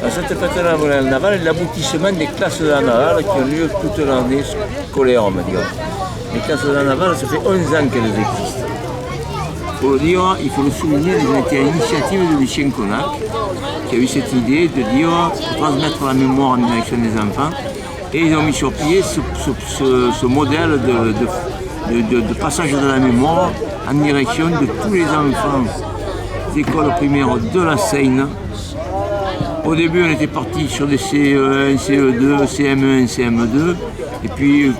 Cette fête de la navale est l'aboutissement des classes de la navale qui ont lieu toute l'année scolaire, on va dire. Les classes de la navale, ça fait 11 ans qu'elles existent. Il faut le dire, il faut le souligner, elles ont été à l'initiative de Lucien Connac, qui a eu cette idée de dire, de transmettre la mémoire en direction des enfants. Et ils ont mis sur pied ce modèle de passage de la mémoire en direction de tous les enfants des écoles primaires de la Seine. Au début, on était parti sur des CE1, CE2, CM1, CM2. Et puis,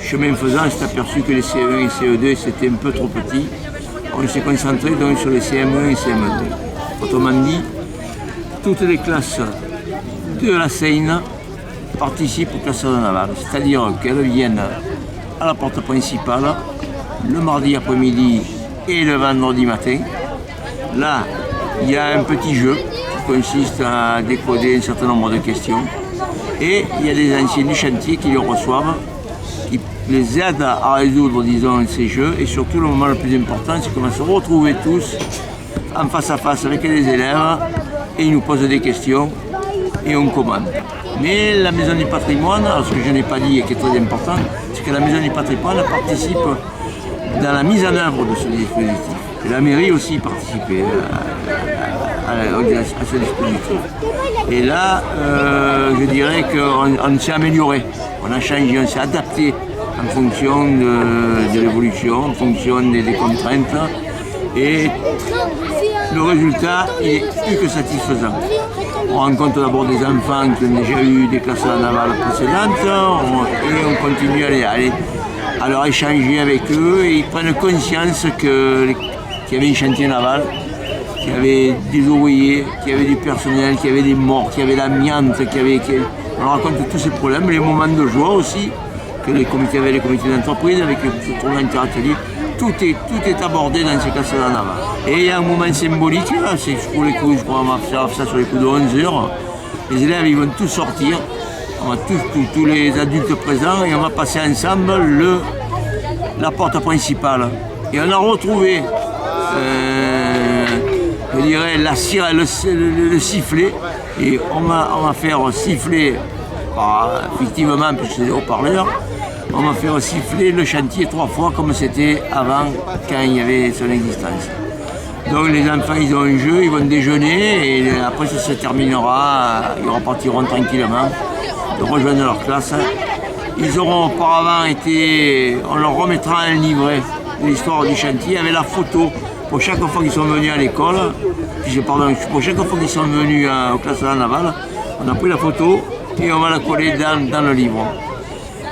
chemin faisant, on s'est aperçu que les CE1 et CE2 c'était un peu trop petit. On s'est concentré donc sur les CM1 et CM2. Autrement dit, toutes les classes de la Seine participent aux classes de navale. C'est-à-dire qu'elles viennent à la porte principale le mardi après-midi et le vendredi matin. Là, il y a un petit jeu qui consiste à décoder un certain nombre de questions. Et il y a des anciens du chantier qui les reçoivent, qui les aident à résoudre, disons, ces jeux. Et surtout, le moment le plus important, c'est qu'on va se retrouver tous en face à face avec les élèves et ils nous posent des questions et on commande. Mais la Maison du Patrimoine, alors ce que je n'ai pas dit et qui est très important, c'est que la Maison du Patrimoine participe dans la mise en œuvre de ce dispositif. Et la mairie aussi participait à ce dispositif. Et là, je dirais qu'on s'est amélioré, on a changé, on s'est adapté en fonction de l'évolution, en fonction des contraintes. Et le résultat est plus que satisfaisant. On rencontre d'abord des enfants qui ont déjà eu des classes navales précédentes et on continue à leur échanger avec eux et ils prennent conscience qu'il y avait un chantier naval, qu'il y avait des ouvriers, qu'il y avait du personnel, qu'il y avait des morts, qu'il y avait l'amiante, on leur raconte tous ces problèmes, les moments de joie aussi, que les comités avaient les comités d'entreprise avec le tournoi interatelier. Tout est abordé dans ces classes navales. Et il y a un moment symbolique, là, c'est pour les coups, je crois qu'on va faire ça sur les coups de 11 heures. Les élèves ils vont tous sortir, on va tous les adultes présents et on va passer ensemble la porte principale. Et on a retrouvé, je dirais, le sifflet. Et on va faire siffler, effectivement, puisque c'est des haut-parleurs, on va faire siffler le chantier 3 fois comme c'était avant, quand il y avait son existence. Donc les enfants, ils ont un jeu, ils vont déjeuner et après ça se terminera, ils repartiront tranquillement, de rejoindre leur classe. Ils auront auparavant on leur remettra un livret de l'histoire du chantier avec la photo pour chaque fois qu'ils sont venus à l'école, pour chaque fois qu'ils sont venus aux classes navales, on a pris la photo et on va la coller dans le livre.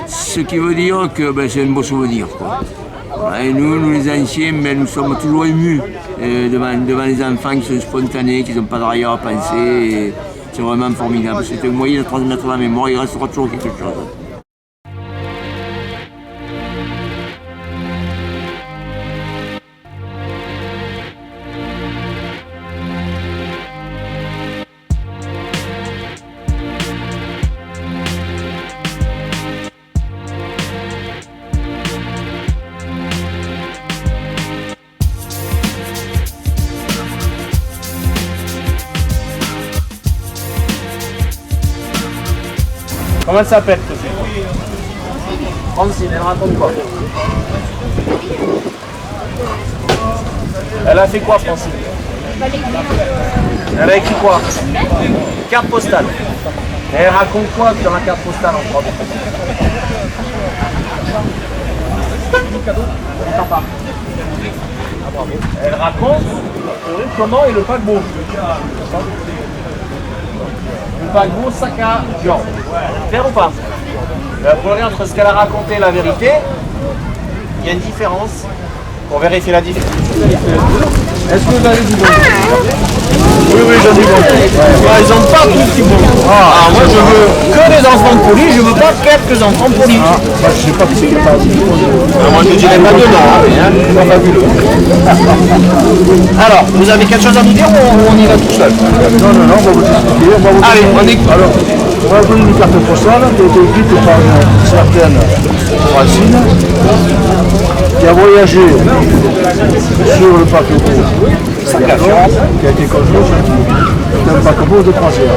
Ce qui veut dire que c'est un beau souvenir, quoi. Et nous les anciens, nous sommes toujours émus devant les enfants qui sont spontanés, qui n'ont pas d'arrière-pensée. C'est vraiment formidable. C'est un moyen de transmettre la mémoire, il restera toujours quelque chose. Comment elle s'appelle tout ça? Francine, elle raconte quoi? Elle a fait quoi, Francine? Elle a écrit quoi? Carte postale. Et elle raconte quoi sur la carte postale en 3 mots? Elle raconte comment est le paquebot. Le paquebot sac à Georges. Clair ou pas? Pour regarder entre ce qu'elle a raconté et la vérité, il y a une différence. Pour vérifier la différence. Est-ce que vous avez du bon? Oui, j'en ai du bon. Ils n'ont pas tous du bon. Moi je veux que des enfants polis, je veux pas quelques enfants polis. Je sais pas qui c'est pas. Moi je ne dirais pas de nom, c'est pas fabuleux. Alors, vous avez quelque chose à nous dire ou on y va tout seul? Non, on va vous expliquer. Allez, on écoute. Alors, on va vous donner une carte postale qui a été écrite par une certaine Racine, qui a voyagé sur le paquebot Sagaffiance, qui a été construit sur un paquebot de croisière.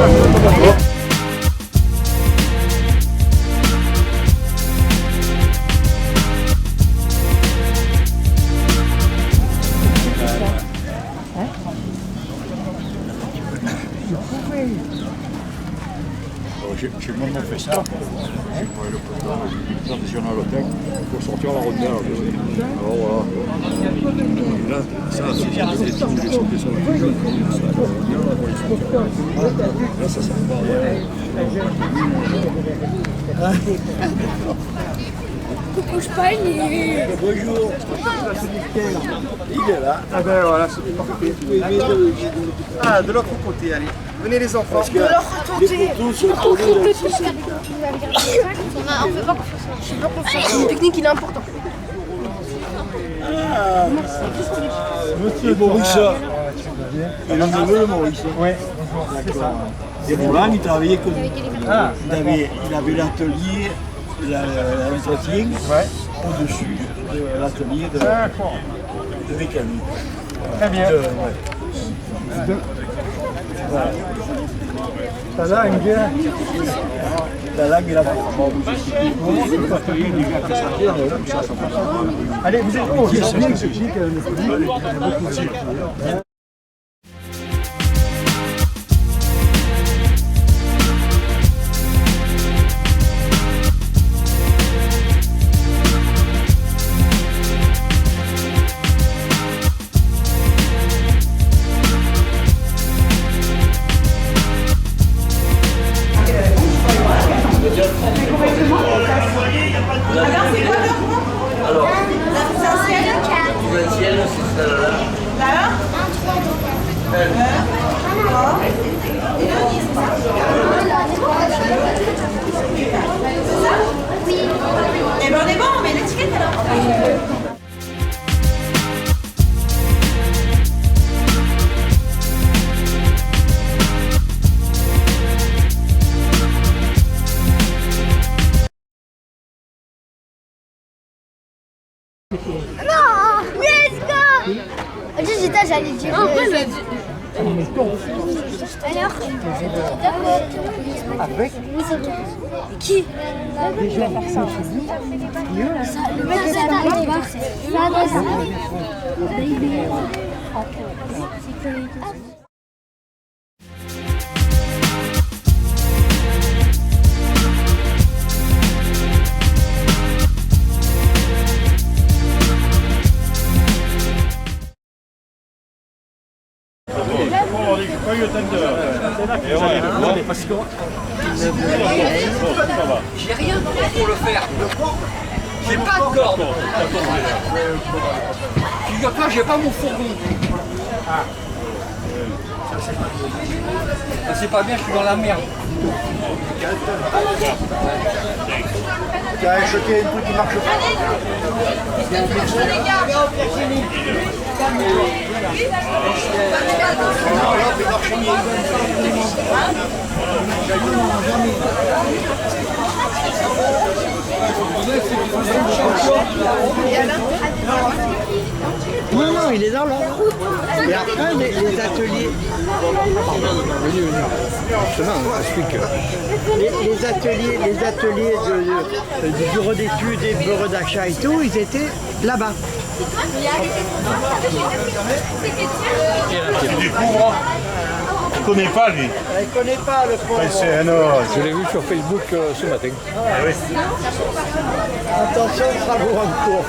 J'ai même fait ça. J'ai pris le président national hôtel pour sortir la rondelle. Alors voilà. Là, ça, c'est des trucs, les sorties sur la figure. Là, ça sert pas. Coucou Spagny. Bonjour. Il est là. Ah ben voilà, c'est parfait. Ah, de l'autre côté, allez. Venez les enfants. Parce que les poteaux sont collés dans le système. On fait pas confiance. Je suis pas confiance. Le technique, il est important. Monsieur Maurice. Il est le Maurice. Oui. D'accord. Et Roland, il travaillait comme il avait l'atelier, l'entretien au-dessus de l'atelier de mécanique. Très bien. Ta langue, La langue, il a allez, vous êtes où? Eh ben on est bon, on met l'étiquette alors. Non, let's go. Juste, j'allais dire. Alors, avec qui? Je vais faire ça. Le mec est J'ai rien pour le faire. J'ai pas de corde. Figure-toi, j'ai pas mon fourgon. Ça c'est pas bien, je suis dans la merde. Tu as acheté un truc qui marche pas. Non, non, il est dans l'ordre. Et après, les ateliers. Les ateliers du bureau d'études et du bureau d'achat et tout, ils étaient là-bas. Tu découvres. Je connais pas lui. Je ne connais pas le pauvre. C'est un autre. Je l'ai vu sur Facebook ce matin. Ah oui. Attention, travaux en cours.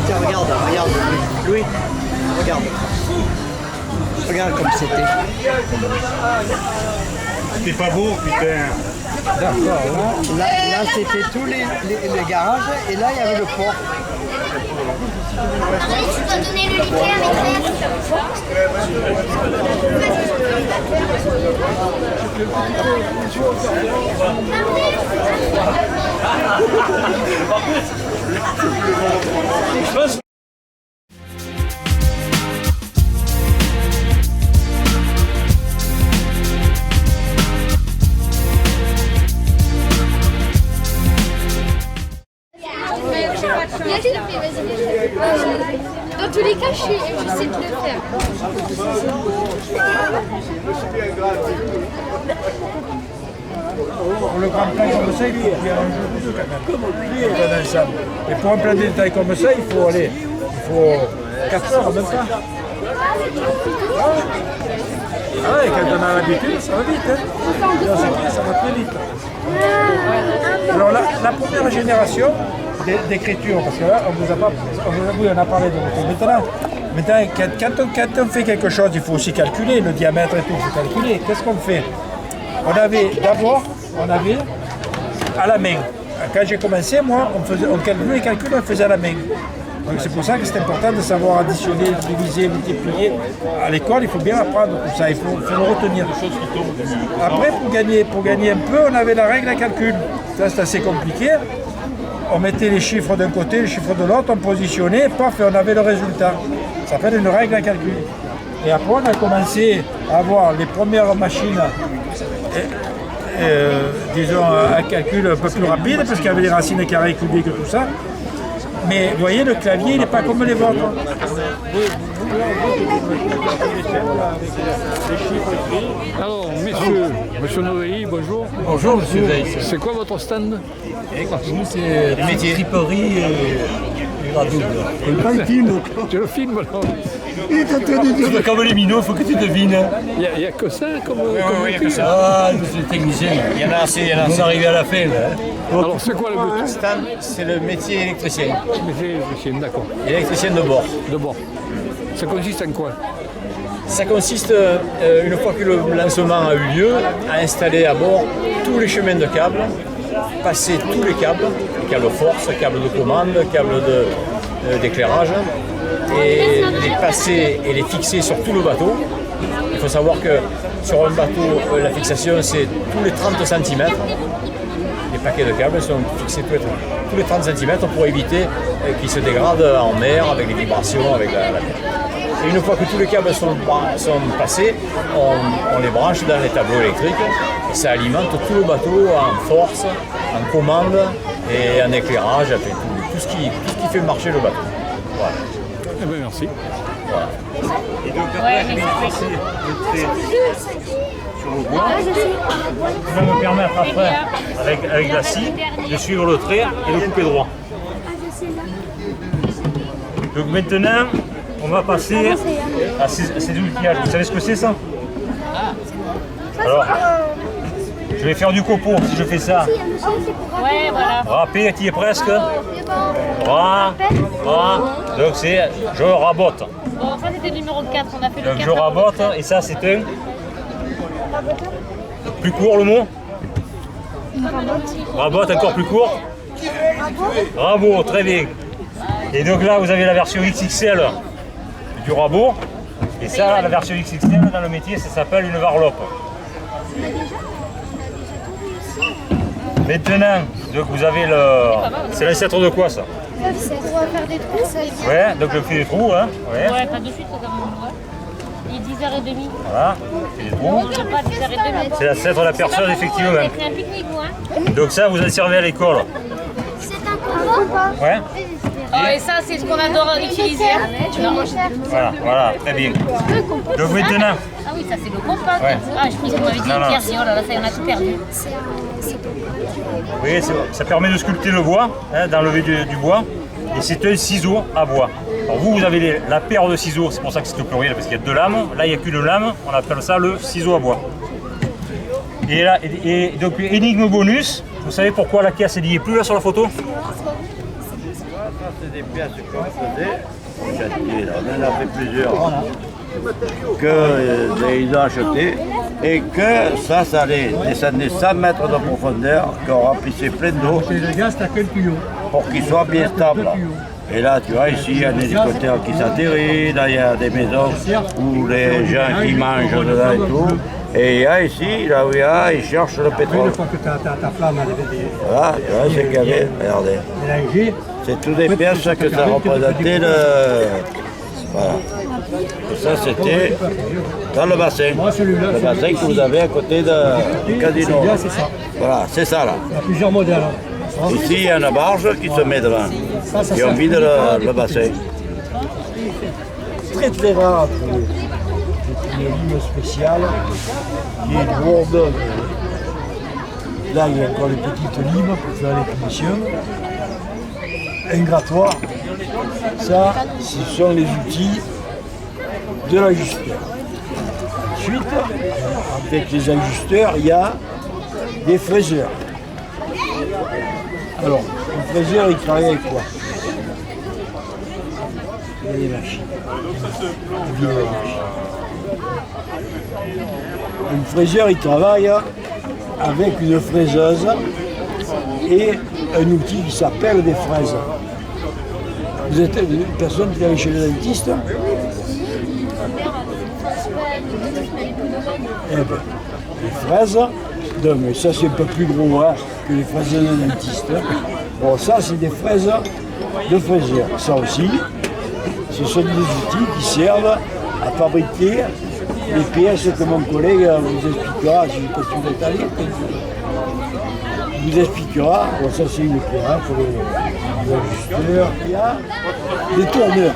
Tiens, regarde, Louis, regarde. Regarde comme c'était. C'était pas beau, putain. D'accord. Là c'était tous les garages et là il y avait le port. Tu dois donner le liqueur à maîtresse. Dans tous les cas, j'essaie de le faire. Pour le grand plan comme ça, il faut qu'il y ait un jeu de deux quand même. Ensemble. Et pour un plan de détail comme ça, il faut 4 heures en même temps. Ah ouais, quand on a l'habitude, ça va vite. Hein. Ça va très vite. Alors la première génération d'écriture, parce que là, on a parlé de votre maintenant, quand on fait quelque chose, il faut aussi calculer le diamètre et tout, il faut calculer. Qu'est-ce qu'on fait? On avait à la main. Quand j'ai commencé, moi, on calculait les calculs, on faisait à la main. Donc c'est pour ça que c'est important de savoir additionner, diviser, multiplier. À l'école, il faut bien apprendre tout ça, il faut le retenir. Après, pour gagner un peu, on avait la règle à calcul. Ça, c'est assez compliqué. On mettait les chiffres d'un côté, les chiffres de l'autre, on positionnait, paf, et on avait le résultat. Ça s'appelle une règle à calcul. Et après, on a commencé à avoir les premières machines, disons, à calcul un peu plus rapide, parce qu'il y avait les racines carrées, cubiques et tout ça. Mais vous voyez, le clavier, il n'est pas comme les vôtres. Alors, monsieur Noël, bonjour. Bonjour, monsieur Weiss. C'est quoi votre stand? Nous, c'est les métiers triperie et radoub. Tu le filmes alors? Comme les minots, il faut que tu devines. Il n'y a que ça comme Oui, il y a que ça. Ah, nous, c'est technicien. Il y en a assez, On est arrivé à la fin, là. Alors, c'est quoi le but? C'est le métier électricien. D'accord. Électricien de bord. De bord. Ça consiste en quoi? Ça consiste, une fois que le lancement a eu lieu, à installer à bord tous les chemins de câbles, passer tous les câbles force, câbles de commande, câbles d'éclairage, et les passer et les fixer sur tout le bateau. Il faut savoir que sur un bateau, la fixation c'est tous les 30 cm. Les paquets de câbles sont fixés tous les 30 cm pour éviter qu'ils se dégradent en mer avec les vibrations, avec la mer. Et une fois que tous les câbles sont passés, on les branche dans les tableaux électriques et ça alimente tout le bateau en force, en commande et en éclairage, tout ce qui fait marcher le bateau. Voilà. Eh bien, merci. Voilà. Et donc après, je vais passer le trait sur le bois. Qui va me permettre après, avec la scie, de suivre le trait et de couper droit. Donc maintenant, on va passer à ces outillages. Vous savez ce que c'est ça? Alors, je vais faire du copeau si je fais ça. Ouais, voilà. Râpé, tu y es presque. Donc c'est je rabote. Bon, ça c'était le numéro 4, on a fait le 4. Donc je rabote et ça c'est un. Plus court le mot? Rabote encore plus court? Rabot, très bien. Et donc là vous avez la version XXL du rabot. Et ça, la version XXL dans le métier, ça s'appelle une varlope. Maintenant, donc vous avez le. C'est l'ancêtre de quoi ça? C'est pour faire des trous, ça vient. Ouais, donc je fais des trous, hein. Ouais, pas de suite, c'est comme on voit. Il est 10h30. Voilà, je fais des trous. On ne pas 10h30. C'est l'ancêtre de la personne, effectivement. Vous avez pris un pique-nique, vous, hein? Donc ça, vous en servez à l'école. C'est un compas. Ouais. Oh, et ça, c'est ce qu'on adore utiliser. Non. Voilà, très bien. Donc maintenant. Ah oui, ça c'est le compas. Ouais. Ah, je pensais qu'on m'avait dit une pierre. Oh là là, ça y en a tout perdu. Oui, ça permet de sculpter le bois, hein, d'enlever du bois. Et c'est un ciseau à bois. Alors vous avez la paire de ciseaux, c'est pour ça que c'est au pluriel, parce qu'il y a deux lames. Là, il n'y a qu'une lame, on appelle ça le ciseau à bois. Et là, et donc énigme bonus, vous savez pourquoi la caisse n'y est plus là sur la photo? C'est des pièces qu'on faisait, on en a fait plusieurs, qu'ils ont acheté et que ça allait descendre 100 mètres de profondeur, qu'on remplissait plein d'eau pour qu'il soit bien stable. Et là, tu vois, ici, il y a des hélicoptères qui s'atterrissent, là, il y a des maisons où les gens qui mangent dedans et tout. Et il y a ici, là où il y a, ils cherchent le pétrole. Voilà, tu vois, c'est qu'il y avait, regardez. C'est toutes des pièces que ça représentait le. Voilà. Et ça, c'était dans le bassin. Le bassin que vous avez à côté du casino. Voilà, c'est ça là. Il y a plusieurs modèles. Ici, il y a une barge qui se met devant. Et on vide le bassin. Très très rare à trouver. C'est une lime spéciale qui est lourde. Là, il y a encore les petites limes pour faire les punitions. Un grattoir, ça, ce sont les outils de l'ajusteur. Ensuite, avec les ajusteurs, il y a des fraiseurs. Alors, un fraiseur, il travaille avec quoi? Il y a des machines. Il y a des machines. Un fraiseur, il travaille avec une fraiseuse et un outil qui s'appelle des fraises. Vous êtes une personne qui est allée chez le dentiste? Eh bien, les fraises, non, mais ça c'est un peu plus gros hein, que les fraises d'un dentiste. Bon, ça c'est des fraises de fraisière. Ça aussi, ce sont des outils qui servent à fabriquer les pièces que mon collègue vous expliquera, si je continue d'étaler, vous expliquera. Bon, ça c'est une pierre pour les ajusteurs. Il y a des tourneurs.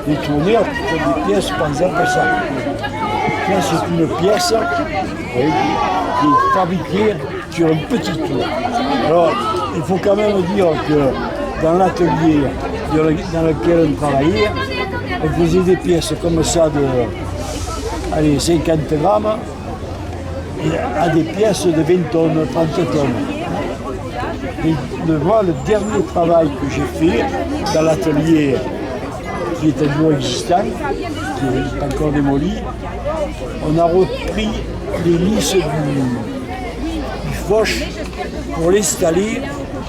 Des tourneurs qui font des pièces par exemple ça. Ça c'est une pièce qui est fabriquée sur un petit tour. Alors il faut quand même dire que dans l'atelier dans lequel on travaillait, on faisait des pièces comme ça de allez, 50 grammes à des pièces de 20 tonnes, 30 tonnes. Et le dernier travail que j'ai fait dans l'atelier qui est un jour existant, qui est encore démoli, on a repris les lisses du Foch pour l'installer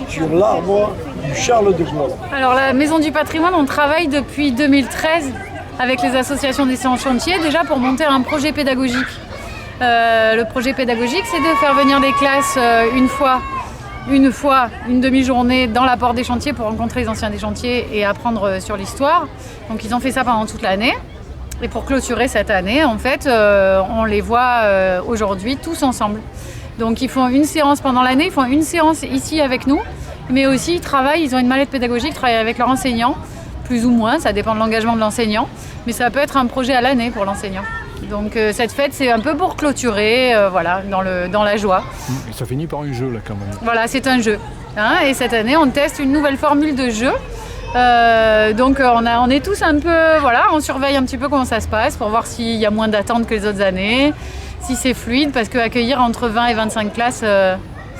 sur l'arbre du Charles de Gaulle. Alors la Maison du Patrimoine, on travaille depuis 2013 avec les associations des séances chantiers, déjà pour monter un projet pédagogique. Le projet pédagogique, c'est de faire venir des classes une demi-journée dans la porte des chantiers pour rencontrer les anciens des chantiers et apprendre sur l'histoire. Donc ils ont fait ça pendant toute l'année. Et pour clôturer cette année, en fait, on les voit aujourd'hui tous ensemble. Donc ils font une séance pendant l'année, ils font une séance ici avec nous, mais aussi ils travaillent, ils ont une mallette pédagogique, ils travaillent avec leurs enseignants, plus ou moins, ça dépend de l'engagement de l'enseignant, mais ça peut être un projet à l'année pour l'enseignant. Donc cette fête, c'est un peu pour clôturer, voilà, dans la joie. Et ça finit par un jeu là quand même. Voilà, c'est un jeu. Hein, et cette année, on teste une nouvelle formule de jeu. Donc on est tous un peu, voilà, on surveille un petit peu comment ça se passe pour voir s'il y a moins d'attentes que les autres années, si c'est fluide, parce qu'accueillir entre 20 et 25 classes,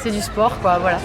c'est du sport, quoi, voilà.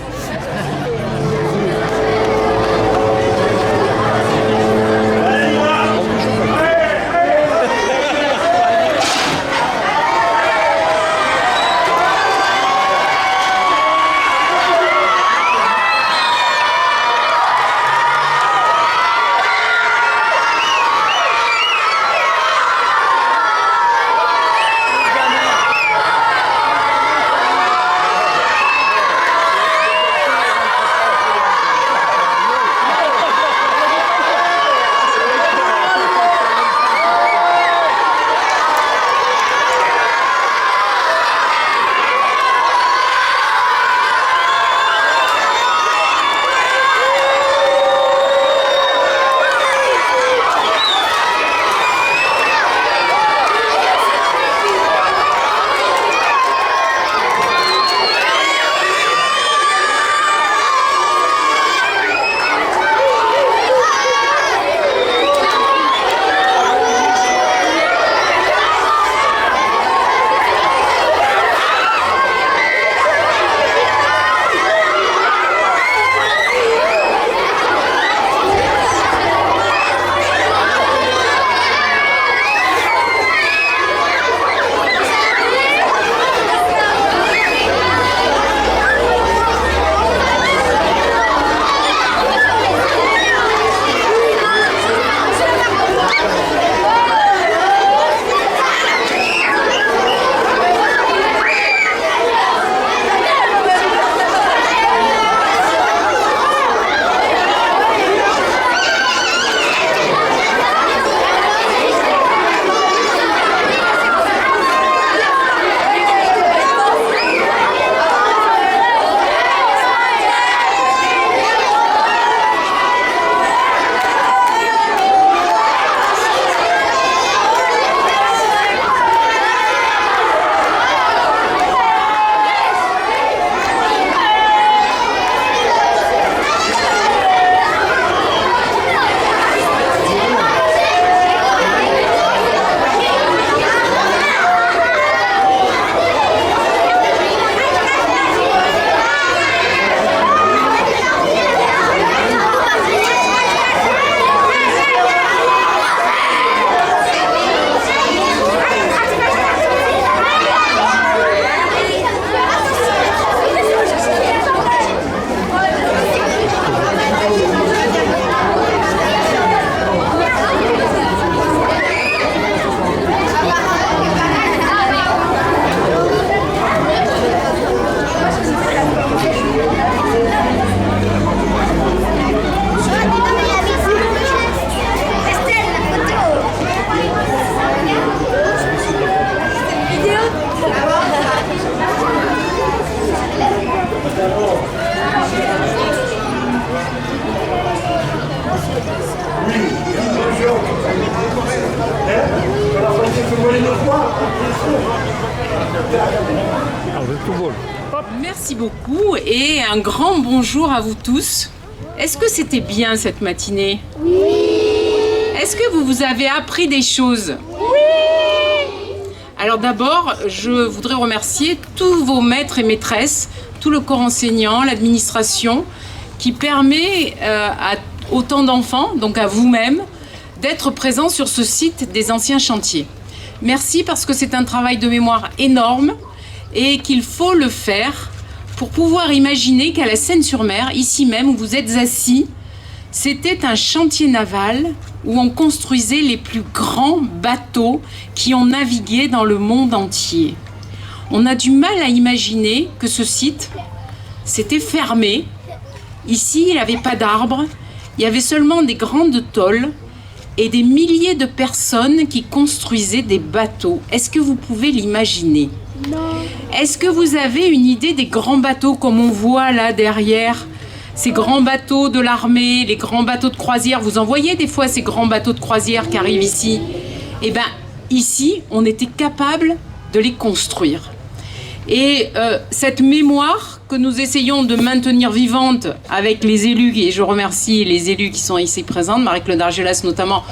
tout vole. Merci beaucoup et un grand bonjour à vous tous. Est-ce que c'était bien cette matinée? Oui. Est-ce que vous avez appris des choses? Oui. Alors d'abord, je voudrais remercier tous vos maîtres et maîtresses, tout le corps enseignant, l'administration, qui permet à autant d'enfants, donc à vous-même, d'être présents sur ce site des anciens chantiers. Merci parce que c'est un travail de mémoire énorme et qu'il faut le faire pour pouvoir imaginer qu'à la Seine-sur-Mer, ici même où vous êtes assis, c'était un chantier naval où on construisait les plus grands bateaux qui ont navigué dans le monde entier. On a du mal à imaginer que ce site, c'était fermé. Ici, il n'y avait pas d'arbres, il y avait seulement des grandes tôles et des milliers de personnes qui construisaient des bateaux. Est-ce que vous pouvez l'imaginer ? Non. Est-ce que vous avez une idée des grands bateaux comme on voit là derrière ? Ces grands bateaux de l'armée, les grands bateaux de croisière, vous en voyez des fois ces grands bateaux de croisière qui arrivent ici. Eh bien, ici, on était capable de les construire. Et cette mémoire que nous essayons de maintenir vivante avec les élus, et je remercie les élus qui sont ici présentes, Marie-Claude Argelas notamment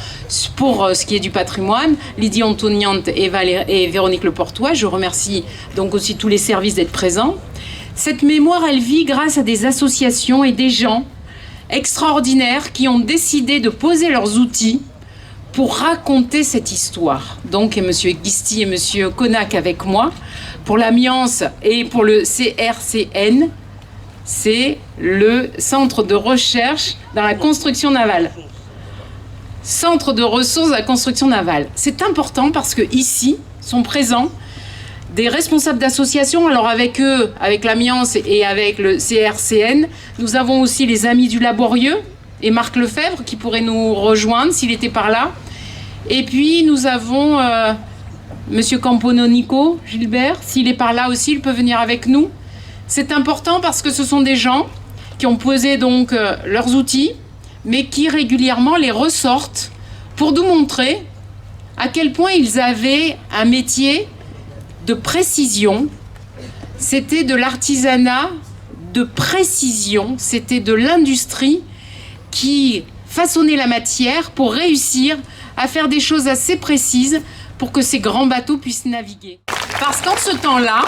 pour ce qui est du patrimoine, Lydie Antoniante et Véronique Leportois, je remercie donc aussi tous les services d'être présents. Cette mémoire, elle vit grâce à des associations et des gens extraordinaires qui ont décidé de poser leurs outils pour raconter cette histoire. Donc, et M. Guisti et M. Connac avec moi, pour l'Amiance et pour le CRCN, c'est le Centre de recherche dans la construction navale. Centre de ressources de la construction navale. C'est important parce que ici sont présents des responsables d'associations. Alors avec eux, avec l'Amiance et avec le CRCN, nous avons aussi les Amis du Laborieux et Marc Lefebvre qui pourrait nous rejoindre s'il était par là. Et puis nous avons Monsieur Campononico, Gilbert, s'il est par là aussi, il peut venir avec nous. C'est important parce que ce sont des gens qui ont posé donc leurs outils, mais qui régulièrement les ressortent pour nous montrer à quel point ils avaient un métier de précision. C'était de l'artisanat de précision, c'était de l'industrie qui façonnait la matière pour réussir à faire des choses assez précises pour que ces grands bateaux puissent naviguer. Parce qu'en ce temps-là,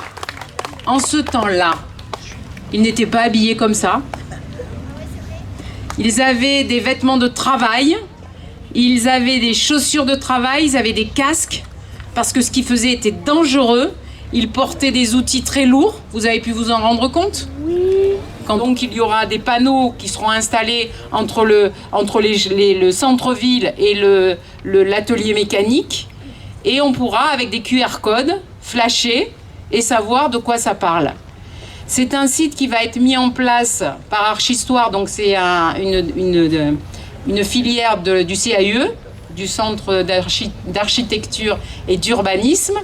ils n'étaient pas habillés comme ça. Ils avaient des vêtements de travail, ils avaient des chaussures de travail, ils avaient des casques, parce que ce qu'ils faisaient était dangereux. Ils portaient des outils très lourds, vous avez pu vous en rendre compte ? Oui. Quand donc il y aura des panneaux qui seront installés entre le centre-ville et l'atelier mécanique, et on pourra, avec des QR codes, flasher et savoir de quoi ça parle. C'est un site qui va être mis en place par Archistoire, donc c'est une filière du CAE, du Centre d'architecture et d'urbanisme.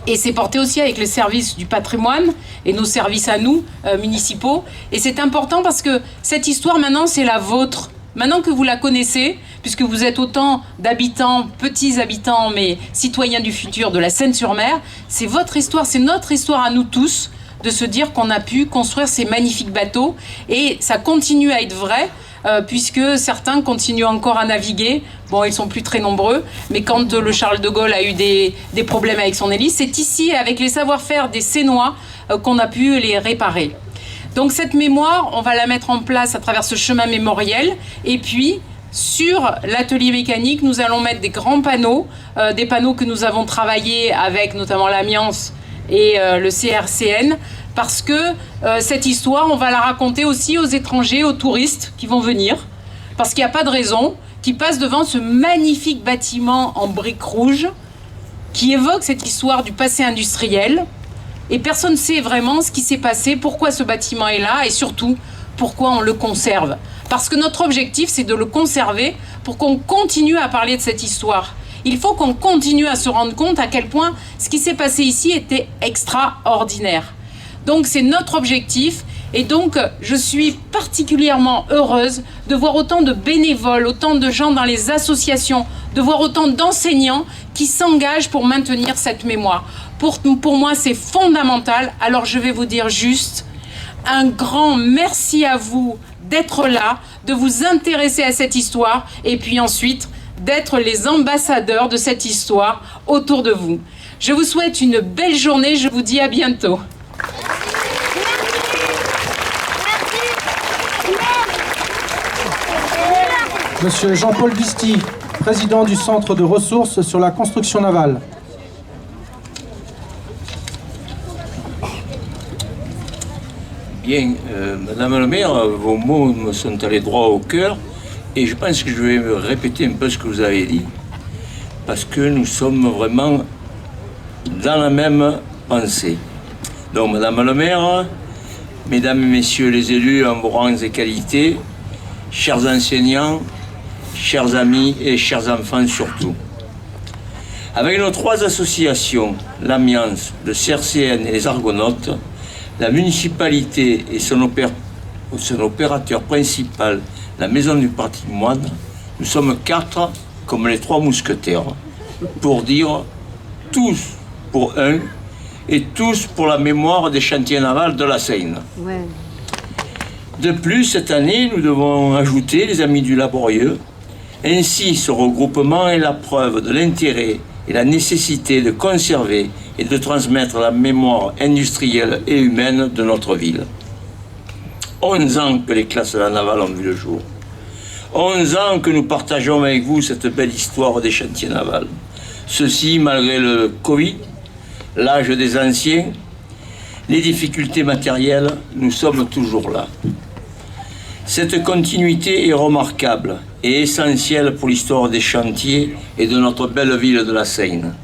Et c'est porté aussi avec le service du patrimoine et nos services à nous, municipaux. Et c'est important parce que cette histoire, maintenant, c'est la vôtre. Maintenant que vous la connaissez, puisque vous êtes autant d'habitants, petits habitants, mais citoyens du futur de la Seine-sur-Mer, c'est votre histoire, c'est notre histoire à nous tous, de se dire qu'on a pu construire ces magnifiques bateaux. Et ça continue à être vrai, puisque certains continuent encore à naviguer. Bon, ils sont plus très nombreux, mais quand le Charles de Gaulle a eu des problèmes avec son hélice, c'est ici, avec les savoir-faire des Sénois, qu'on a pu les réparer. Donc cette mémoire, on va la mettre en place à travers ce chemin mémoriel. Et puis, sur l'atelier mécanique, nous allons mettre des grands panneaux, des panneaux que nous avons travaillés avec notamment l'Amiance et le CRCN, parce que cette histoire, on va la raconter aussi aux étrangers, aux touristes qui vont venir, parce qu'il n'y a pas de raison qu'ils passent devant ce magnifique bâtiment en briques rouges qui évoque cette histoire du passé industriel, et personne ne sait vraiment ce qui s'est passé, pourquoi ce bâtiment est là, et surtout, pourquoi on le conserve. Parce que notre objectif, c'est de le conserver pour qu'on continue à parler de cette histoire. Il faut qu'on continue à se rendre compte à quel point ce qui s'est passé ici était extraordinaire. Donc c'est notre objectif, Et donc, je suis particulièrement heureuse de voir autant de bénévoles, autant de gens dans les associations, de voir autant d'enseignants qui s'engagent pour maintenir cette mémoire. Pour moi, c'est fondamental. Alors, je vais vous dire juste un grand merci à vous d'être là, de vous intéresser à cette histoire et puis ensuite d'être les ambassadeurs de cette histoire autour de vous. Je vous souhaite une belle journée, je vous dis à bientôt. Monsieur Jean-Paul Bisty, président du Centre de ressources sur la construction navale. Bien, Madame le maire, vos mots me sont allés droit au cœur et je pense que je vais me répéter un peu ce que vous avez dit parce que nous sommes vraiment dans la même pensée. Donc, Madame le maire, Mesdames et Messieurs les élus en vos rangs et qualités, chers enseignants, chers amis et chers enfants surtout. Avec nos 3 associations, l'Amiance, le CRCN et les Argonautes, la municipalité et son opérateur principal, la Maison du Patrimoine, nous sommes 4 comme les 3 mousquetaires, pour dire tous pour un et tous pour la mémoire des chantiers navals de la Seine. Ouais. De plus, cette année, nous devons ajouter les Amis du Laborieux. Ainsi, ce regroupement est la preuve de l'intérêt et la nécessité de conserver et de transmettre la mémoire industrielle et humaine de notre ville. 11 ans que les classes de la navale ont vu le jour. 11 ans que nous partageons avec vous cette belle histoire des chantiers navals. Ceci malgré le Covid, l'âge des anciens, les difficultés matérielles, nous sommes toujours là. Cette continuité est remarquable et essentielle pour l'histoire des chantiers et de notre belle ville de la Seine.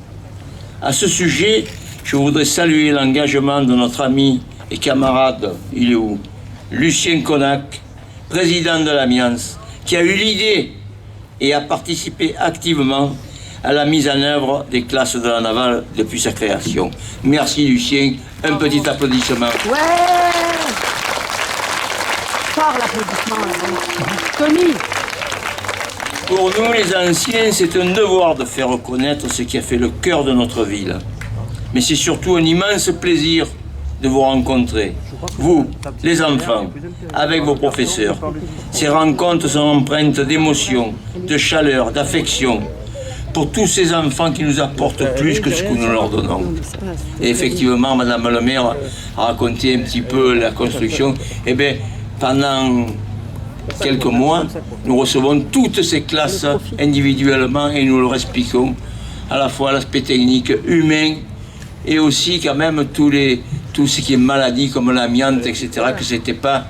À ce sujet, je voudrais saluer l'engagement de notre ami et camarade, il est où, Lucien Connac, président de l'Amiance, qui a eu l'idée et a participé activement à la mise en œuvre des classes de la navale depuis sa création. Merci Lucien, un petit applaudissement. Ouais. Fort l'applaudissement. Tony. Pour nous les anciens, c'est un devoir de faire reconnaître ce qui a fait le cœur de notre ville. Mais c'est surtout un immense plaisir de vous rencontrer, vous, les enfants, avec vos professeurs. Ces rencontres sont empreintes d'émotion, de chaleur, d'affection, pour tous ces enfants qui nous apportent plus que ce que nous leur donnons. Et effectivement, Madame le maire a raconté un petit peu la construction. Eh bien, pendant quelques mois, nous recevons toutes ces classes individuellement et nous leur expliquons à la fois l'aspect technique, humain, et aussi quand même tout ce qui est maladie comme l'amiante, etc., que c'était pas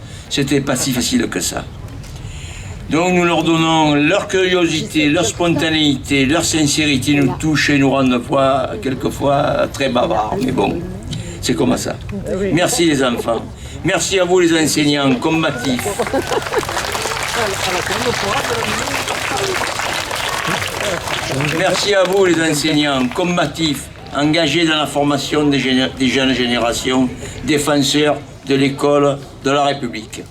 si facile que ça. Donc nous leur donnons leur curiosité, leur spontanéité, leur sincérité nous touchent et nous rendent quelquefois très bavards. Mais bon, c'est comme ça. Merci les enfants. Merci à vous les enseignants combatifs. Merci à vous les enseignants combatifs, engagés dans la formation des jeunes générations, défenseurs de l'école de la République.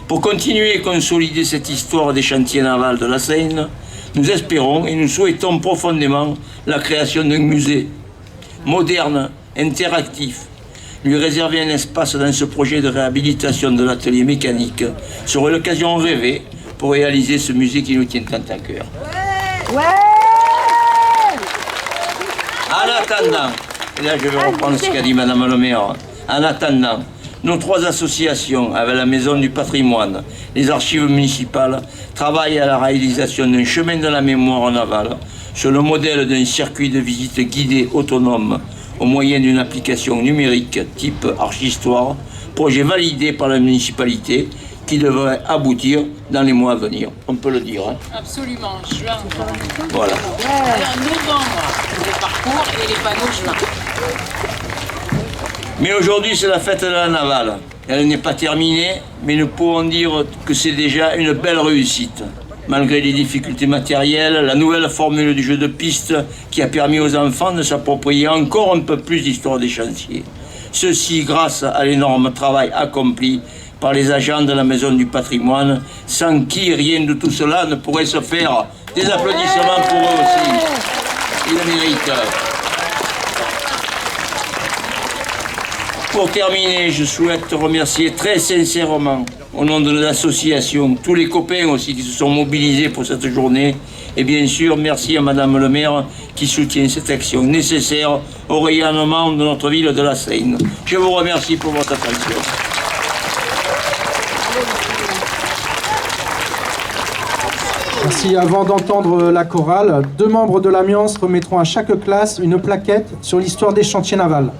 Pour continuer et consolider cette histoire des chantiers navals de la Seine, nous espérons et nous souhaitons profondément la création d'un musée moderne, interactif, lui réserver un espace dans ce projet de réhabilitation de l'atelier mécanique serait l'occasion rêvée pour réaliser ce musée qui nous tient tant à cœur. Ouais. En attendant, et là je vais reprendre ce qu'a dit Madame le maire, en attendant, nos 3 associations, avec la Maison du Patrimoine, les archives municipales, travaillent à la réalisation d'un chemin de la mémoire navale sur le modèle d'un circuit de visite guidé autonome au moyen d'une application numérique type Archistoire, projet validé par la municipalité qui devrait aboutir dans les mois à venir. On peut le dire. Hein. Absolument, juin. Voilà. En novembre, le parcours et les panneaux juin. Mais aujourd'hui, c'est la fête de la navale. Elle n'est pas terminée, mais nous pouvons dire que c'est déjà une belle réussite. Malgré les difficultés matérielles, la nouvelle formule du jeu de piste qui a permis aux enfants de s'approprier encore un peu plus l'histoire des chantiers. Ceci grâce à l'énorme travail accompli par les agents de la Maison du Patrimoine, sans qui rien de tout cela ne pourrait se faire. Des applaudissements pour eux aussi. Ils le méritent. Pour terminer, je souhaite remercier très sincèrement, au nom de l'association, tous les copains aussi qui se sont mobilisés pour cette journée. Et bien sûr, merci à Madame le maire qui soutient cette action nécessaire au rayonnement de notre ville de la Seine. Je vous remercie pour votre attention. Merci. Avant d'entendre la chorale, 2 membres de l'Amiance remettront à chaque classe une plaquette sur l'histoire des chantiers navals.